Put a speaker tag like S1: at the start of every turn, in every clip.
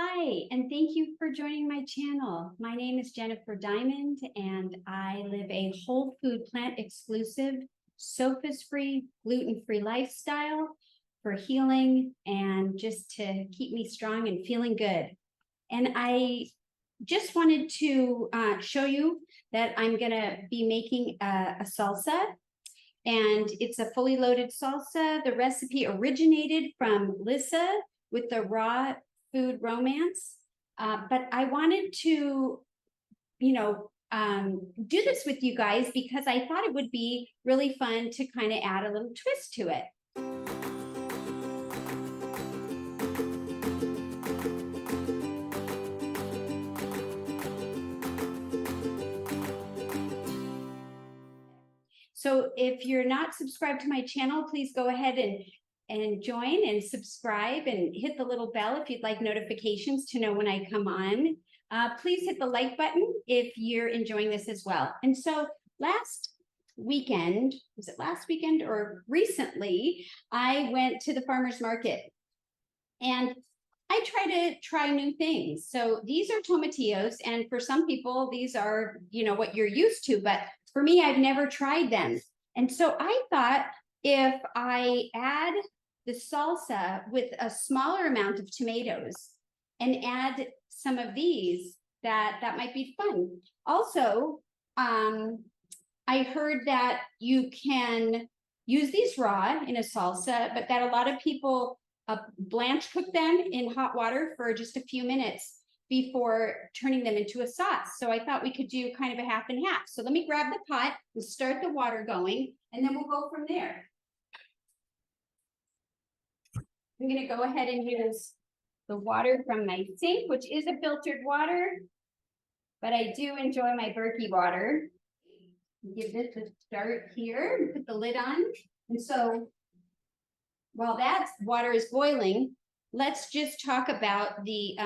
S1: Hi, and thank you for joining my channel. My name is Jennifer Diamond, and I live a whole food plant exclusive, SOFAs-free, gluten-free lifestyle for healing and just to keep me strong and feeling good. And I just wanted to show you that I'm gonna be making a salsa, and it's a fully loaded salsa. The recipe originated from Lissa with the raw food romance. But I wanted to, do this with you guys because I thought it would be really fun to kind of add a little twist to it. So if you're not subscribed to my channel, please go ahead and join and subscribe and hit the little bell if you'd like notifications to know when I come on. Please hit the like button if you're enjoying this as well. And so last weekend, was it last weekend or recently, I went to the farmer's market and I try new things. So these are tomatillos, and for some people, these are, what you're used to, but for me, I've never tried them. And so I thought if I add the salsa with a smaller amount of tomatoes and add some of these, that might be fun. Also, I heard that you can use these raw in a salsa, but that a lot of people blanch cook them in hot water for just a few minutes before turning them into a sauce. So I thought we could do kind of a half and half. So let me grab the pot and start the water going, and then we'll go from there. I'm going to go ahead and use the water from my sink, which is a filtered water, but I do enjoy my Berkey water. Give this a start here, put the lid on. And so while that water is boiling, let's just talk about the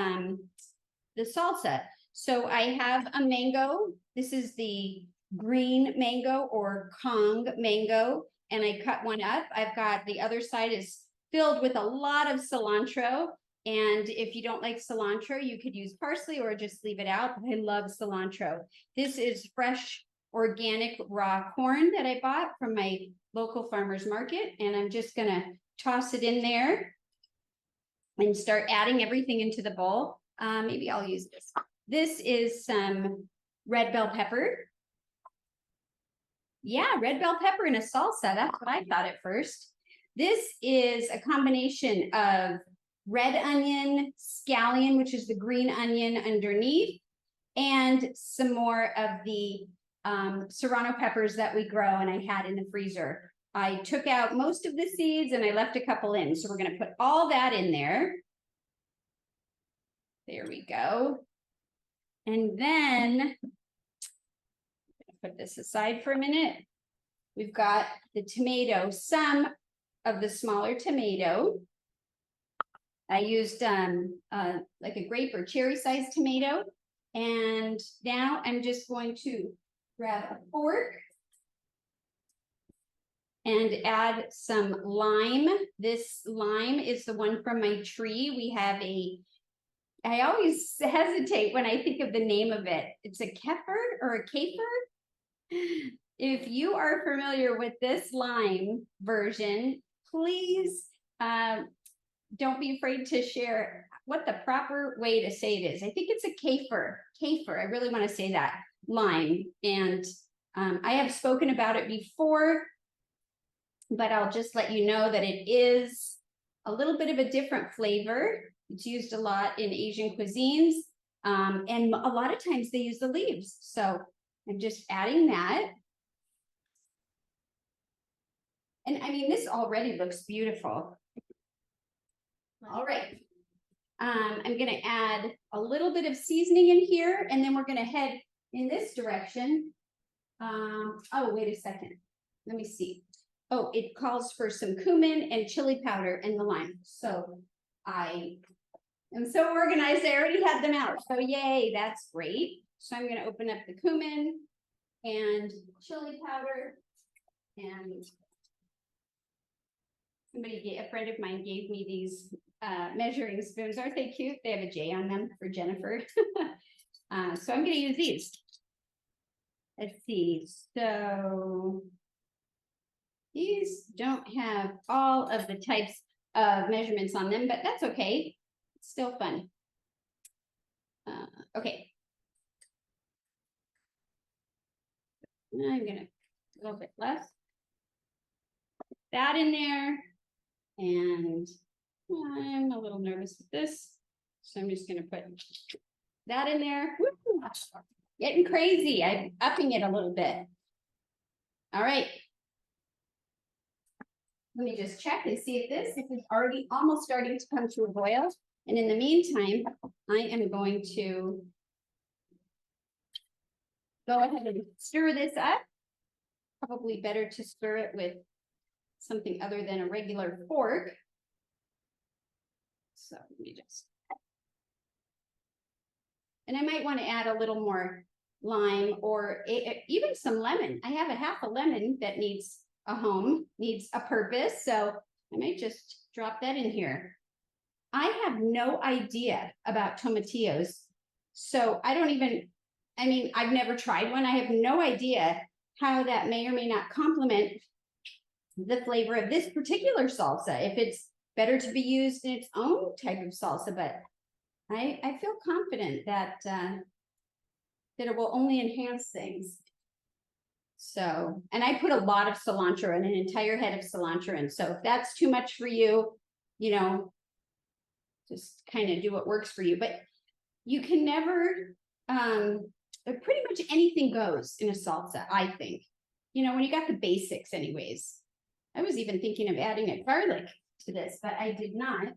S1: salsa. So I have a mango. This is the green mango or Kong mango, and I cut one up. I've got the other side is filled with a lot of cilantro. And if you don't like cilantro, you could use parsley or just leave it out. I love cilantro. This is fresh organic raw corn that I bought from my local farmer's market. And I'm just gonna toss it in there and start adding everything into the bowl. Maybe I'll use this. This is some red bell pepper. Yeah, red bell pepper in a salsa. That's what I thought at first. This is a combination of red onion, scallion, which is the green onion underneath, and some more of the serrano peppers that we grow and I had in the freezer. I took out most of the seeds and I left a couple in. So we're going to put all that in there. There we go. And then put this aside for a minute. We've got the tomato, some of the smaller tomato. I used like a grape or cherry sized tomato. And now I'm just going to grab a fork and add some lime. This lime is the one from my tree. We have I always hesitate when I think of the name of it. It's a kefir or a kafer. If you are familiar with this lime version, please don't be afraid to share what the proper way to say it is. I think it's a kafer. Kafer, I really want to say that, lime. And I have spoken about it before, but I'll just let you know that it is a little bit of a different flavor. It's used a lot in Asian cuisines, and a lot of times they use the leaves. So I'm just adding that. And I mean, this already looks beautiful. All right. I'm going to add a little bit of seasoning in here, and then we're going to head in this direction. Oh, wait a second. Let me see. Oh, it calls for some cumin and chili powder and the lime. So I am so organized. I already had them out. So yay, that's great. So I'm going to open up the cumin and chili powder and A friend of mine gave me these measuring spoons. Aren't they cute? They have a J on them for Jennifer. So I'm going to use these. Let's see. So these don't have all of the types of measurements on them, but that's okay. It's still fun. Okay. I'm going to a little bit less. Put that in there. And I'm a little nervous with this. So I'm just going to put that in there. Woo! Getting crazy. I'm upping it a little bit. All right. Let me just check and see if this is already almost starting to come to a boil. And in the meantime, I am going to go ahead and stir this up. Probably better to stir it with something other than a regular fork. So let me just, and I might want to add a little more lime or even some lemon. I have a half a lemon that needs a home, needs a purpose. So I might just drop that in here. I have no idea about tomatillos. So I don't even, I mean, I've never tried one. I have no idea how that may or may not complement the flavor of this particular salsa. If it's better to be used in its own type of salsa, but I feel confident that that it will only enhance things. So, and I put a lot of cilantro in, an entire head of cilantro in. So if that's too much for you, you know, just kind of do what works for you. But you can never, pretty much anything goes in a salsa, I think. You know, when you got the basics anyways. I was even thinking of adding a garlic to this, but I did not.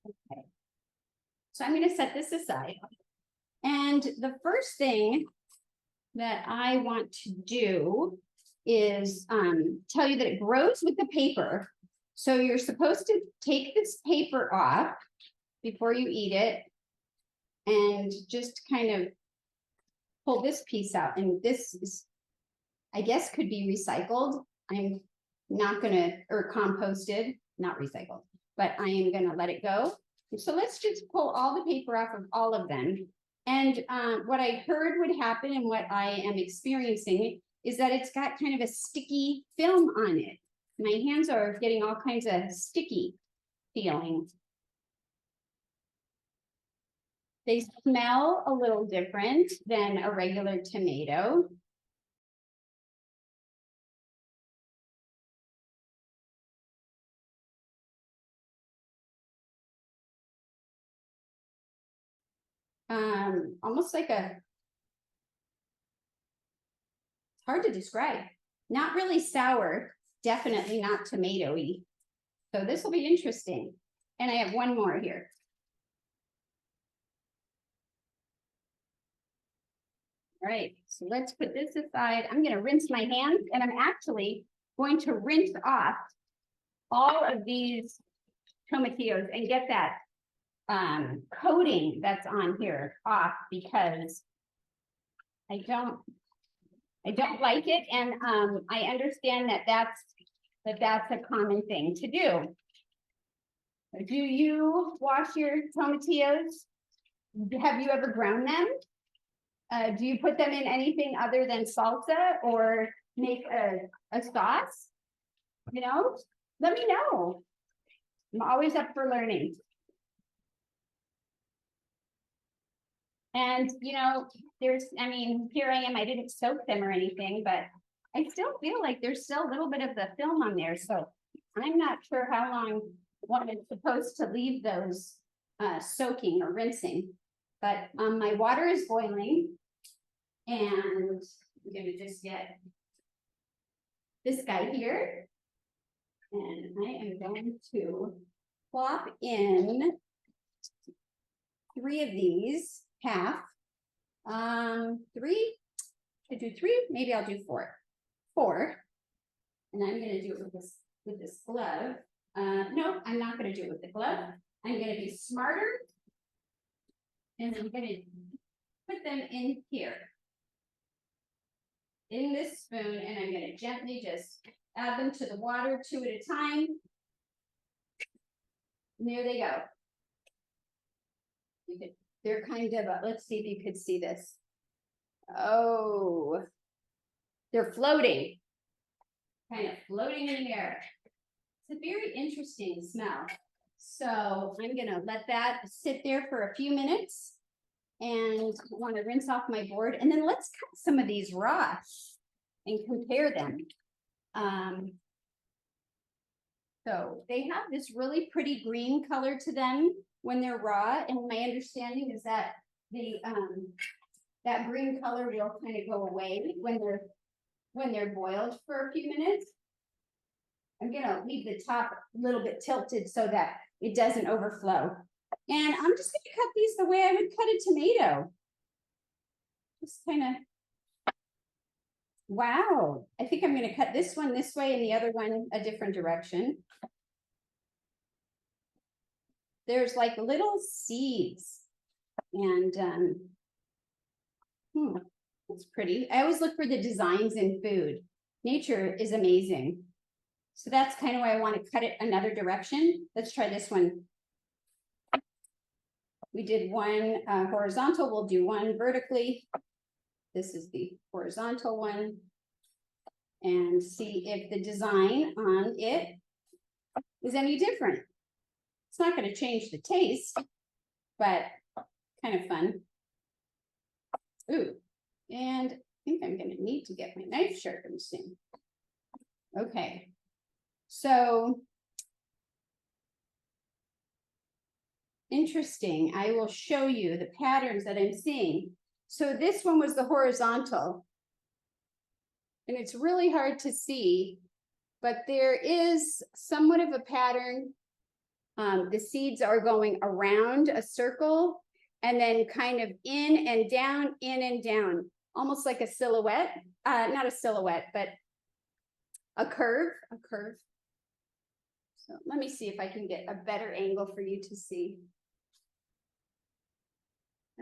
S1: Okay. So I'm going to set this aside. And the first thing that I want to do is tell you that it grows with the paper. So you're supposed to take this paper off before you eat it and just kind of pull this piece out. And this is, I guess, could be recycled. I'm not going to, or composted, not recycled, but I am going to let it go. So let's just pull all the paper off of all of them. And what I heard would happen and what I am experiencing is that it's got kind of a sticky film on it. My hands are getting all kinds of sticky feelings. They smell a little different than a regular tomato. Almost like a, it's hard to describe. Not really sour, definitely not tomato-y. So this will be interesting. And I have one more here. All right, so let's put this aside. I'm going to rinse my hands, and I'm actually going to rinse off all of these tomatillos and get that coating that's on here off, because I don't like it, and I understand that that's a common thing to do. Do you wash your tomatillos? Have you ever ground them? Do you put them in anything other than salsa or make a sauce? You know, let me know. I'm always up for learning. And, you know, I mean, here I am, I didn't soak them or anything, but I still feel like there's still a little bit of the film on there. So I'm not sure how long one is supposed to leave those soaking or rinsing. But my water is boiling, and I'm going to just get this guy here. And I am going to plop in 3 of these, half. 3, to do 3, maybe I'll do 4. 4. And I'm going to do it with this glove. No, I'm not going to do it with the glove. I'm going to be smarter. And I'm going to put them in here. in this spoon, and I'm going to gently just add them to the water 2 at a time. And there they go. They're kind of, let's see if you could see this. Oh, they're floating, kind of floating in the air. It's a very interesting smell. So I'm gonna let that sit there for a few minutes, and I want to rinse off my board, and then let's cut some of these raw and compare them. So they have this really pretty green color to them when they're raw, and my understanding is that the that green color will kind of go away when they're boiled for a few minutes. I'm gonna leave the top a little bit tilted so that it doesn't overflow. And I'm just gonna cut these the way I would cut a tomato. Just kind of, wow. I think I'm gonna cut this one this way and the other one a different direction. There's like little seeds, and that's pretty. I always look for the designs in food. Nature is amazing. So that's kind of why I want to cut it another direction. Let's try this one. We did one horizontal, we'll do one vertically. This is the horizontal one. And see if the design on it is any different. It's not going to change the taste, but kind of fun. Ooh, and I think I'm going to need to get my knife sharpened soon. Okay, so interesting. I will show you the patterns that I'm seeing. So this one was the horizontal, and it's really hard to see, but there is somewhat of a pattern. The seeds are going around a circle and then kind of in and down, almost like a silhouette, not a silhouette, but a curve. So let me see if I can get a better angle for you to see.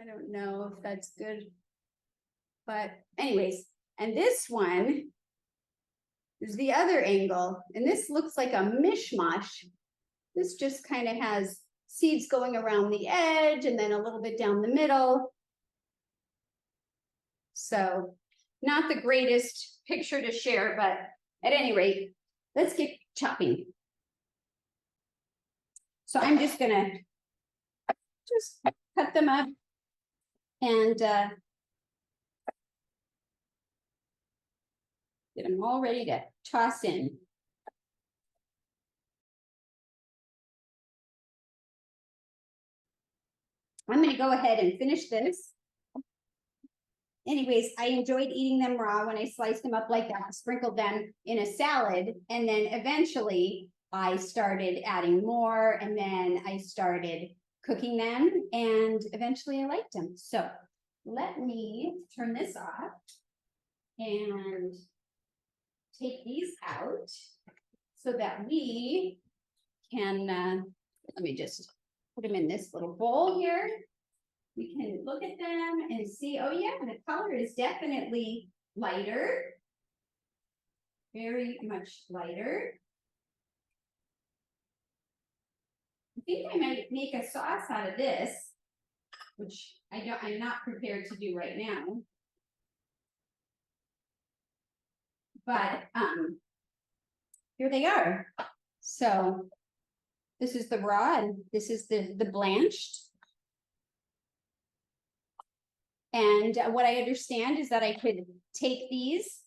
S1: I don't know if that's good, but anyways, and this one is the other angle, and this looks like a mishmash. This just kind of has seeds going around the edge and then a little bit down the middle. So not the greatest picture to share, but at any rate, let's get chopping. So I'm just gonna cut them up and get them all ready to toss in. I'm going to go ahead and finish this. Anyways, I enjoyed eating them raw when I sliced them up like that, sprinkled them in a salad, and then eventually I started adding more, and then I started cooking them, and eventually I liked them. So let me turn this off and take these out so that we can, let me just put them in this little bowl here. We can look at them and see, oh yeah, the color is definitely lighter. Very much lighter. I think I might make a sauce out of this, which I'm not prepared to do right now. But here they are. So this is the raw, and this is the blanched. And what I understand is that I could take these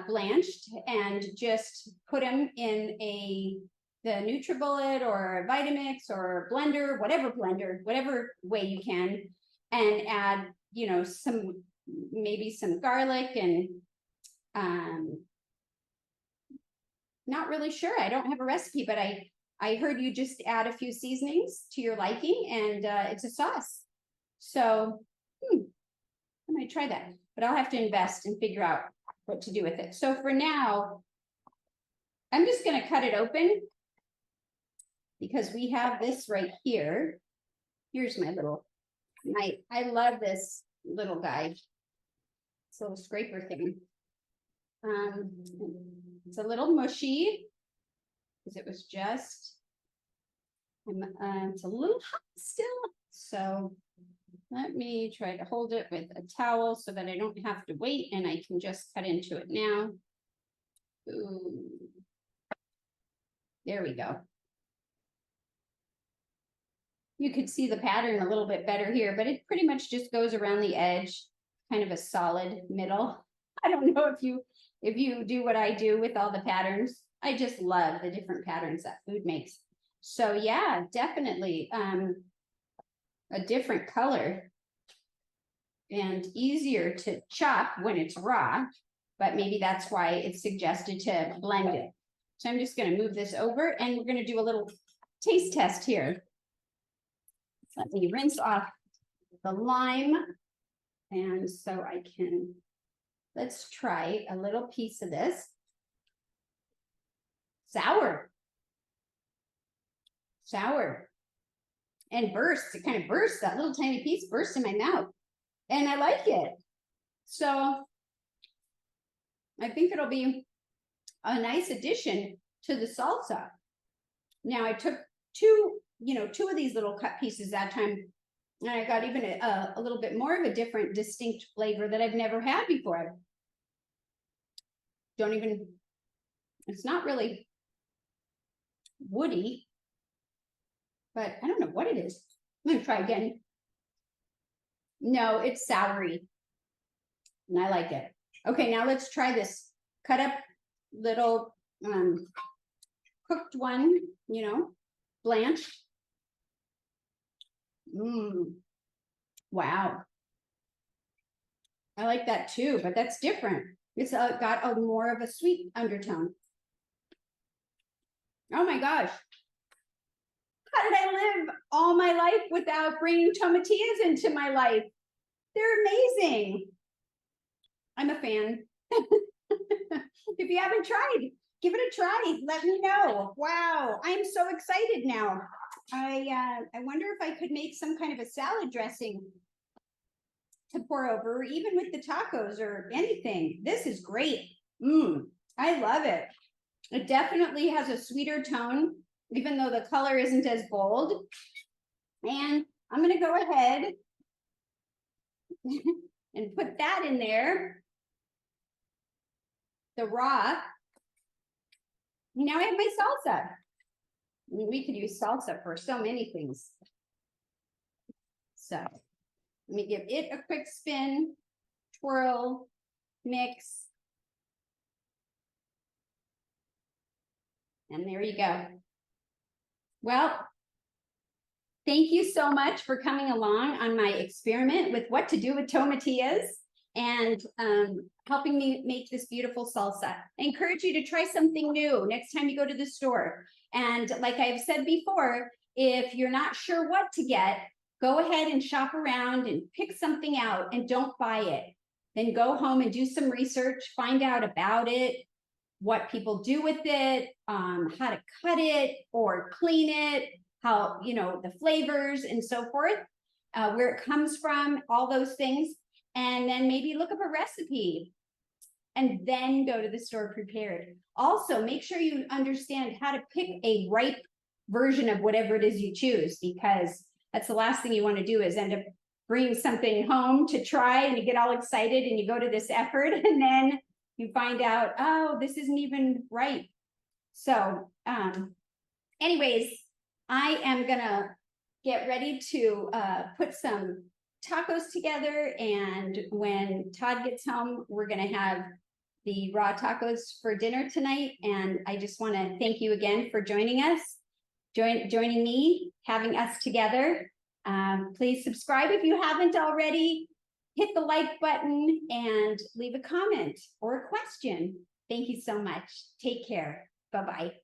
S1: blanched and just put them in the NutriBullet or Vitamix or blender, whatever way you can, and add, you know, maybe some garlic and not really sure. I don't have a recipe, but I heard you just add a few seasonings to your liking, and it's a sauce. So I might try that, but I'll have to invest and figure out what to do with it. So for now, I'm just going to cut it open because we have this right here. Here's my little knife. I love this little guy. This little scraper thing. It's a little mushy because it was just, it's a little hot still. So let me try to hold it with a towel so that I don't have to wait and I can just cut into it now. Ooh. There we go. You could see the pattern a little bit better here, but it pretty much just goes around the edge, kind of a solid middle. I don't know if you do what I do with all the patterns. I just love the different patterns that food makes. So yeah, definitely a different color and easier to chop when it's raw, but maybe that's why it's suggested to blend it. So I'm just going to move this over and we're going to do a little taste test here. Let me rinse off the lime. And so I can, let's try a little piece of this. Sour. Sour. And bursts, it kind of bursts, that little tiny piece bursts in my mouth. And I like it. So I think it'll be a nice addition to the salsa. Now I took two of these little cut pieces that time, and I got even a little bit more of a different distinct flavor that I've never had before. It's not really woody, but I don't know what it is. I'm gonna try again. No, it's soury, and I like it. Okay, now let's try this cut up little cooked one, blanched. Wow. I like that too, but that's different. It's got a more of a sweet undertone. Oh my gosh. How did I live all my life without bringing tomatillos into my life? They're amazing. I'm a fan. If you haven't tried, give it a try. Let me know. Wow, I'm so excited now. I wonder if I could make some kind of a salad dressing to pour over, or even with the tacos or anything. This is great. I love it. It definitely has a sweeter tone, even though the color isn't as bold. And I'm going to go ahead and put that in there. The raw. Now I have my salsa. I mean, we could use salsa for so many things. So let me give it a quick spin, twirl, mix. And there you go. Well, thank you so much for coming along on my experiment with what to do with tomatillos and helping me make this beautiful salsa. I encourage you to try something new next time you go to the store. And like I've said before, if you're not sure what to get, go ahead and shop around and pick something out and don't buy it. Then go home and do some research, find out about it, what people do with it, how to cut it or clean it, how, the flavors and so forth, where it comes from, all those things. And then maybe look up a recipe and then go to the store prepared. Also, make sure you understand how to pick a ripe version of whatever it is you choose, because that's the last thing you want to do is end up bringing something home to try and you get all excited and you go to this effort and then you find out, oh, this isn't even right. So anyways, I am gonna get ready to put some tacos together, and when Todd gets home, we're gonna have the raw tacos for dinner tonight. And I just want to thank you again for joining us, joining me, having us together. Please subscribe if you haven't already. Hit the like button and leave a comment or a question. Thank you so much. Take care. Bye-bye.